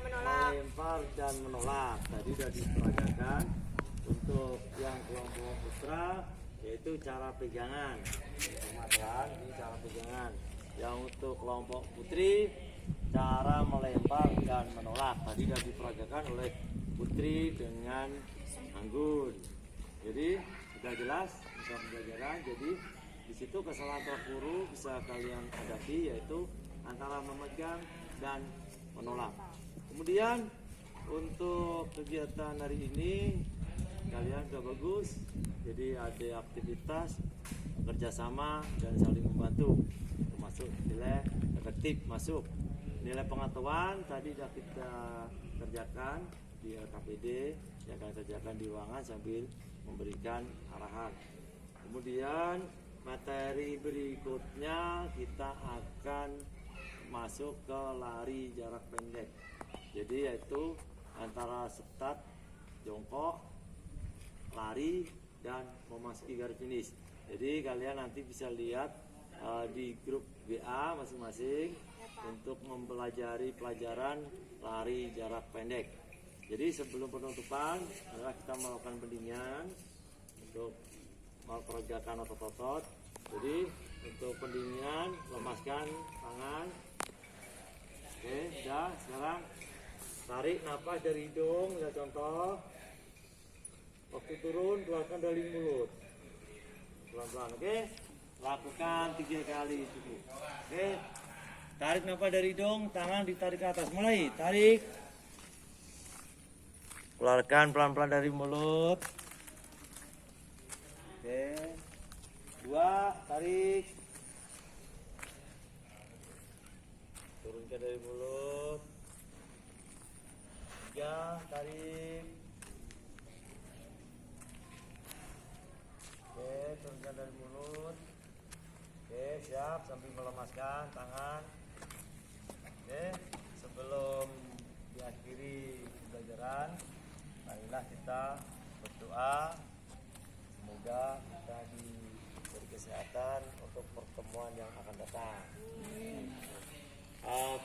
dan menolak. Tadi sudah diperagakan untuk yang kelompok putra yaitu cara pegangan. Pemahaman ini cara pegangan. Yang untuk kelompok putri cara melempar dan menolak. Tadi sudah diperagakan oleh Putri dengan Anggun. Jadi sudah jelas bisa pembelajaran. Jadi di situ kesalahan tolak guru bisa kalian hadapi yaitu antara memegang dan menolak. Kemudian untuk kegiatan hari ini kalian sudah bagus. Jadi ada aktivitas kerjasama dan saling membantu, termasuk nilai efektif masuk. Nilai pengetahuan tadi sudah kita kerjakan di LKPD, yang akan kerjakan di ruangan sambil memberikan arahan. Kemudian materi berikutnya kita akan masuk ke lari jarak pendek. Jadi yaitu antara start, jongkok, lari dan memasuki garis finish. Jadi kalian nanti bisa lihat di grup WA masing-masing untuk mempelajari pelajaran lari jarak pendek. Jadi sebelum penutupan adalah kita melakukan pendinginan untuk memperagakan otot-otot. Jadi untuk pendinginan lemaskan tangan. Oke, sudah. Sekarang tarik napas dari hidung, lihat contoh. Waktu turun keluarkan dari mulut. Pelan-pelan, oke? Lakukan 3 kali cukup. Oke. Tarik napas dari hidung, tangan ditarik ke atas. Mulai, tarik. Keluarkan pelan-pelan dari mulut. Oke. 2, tarik. Turunkan dari mulut. 3, tarik. Oke, turunkan dari mulut. Oke, siap sambil melemaskan tangan. Oke, sebelum diakhiri pembelajaran, marilah kita berdoa. Semoga kita diberi kesehatan untuk pertemuan yang akan datang.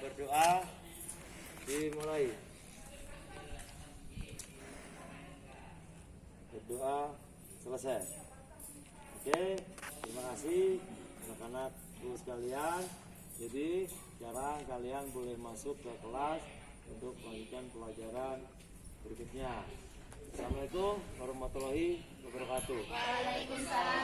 Berdoa dimulai. Berdoa selesai. Oke, terima kasih anak-anak guru sekalian. Jadi sekarang kalian boleh masuk ke kelas untuk melanjutkan pelajaran berikutnya. Assalamualaikum warahmatullahi wabarakatuh. Waalaikumsalam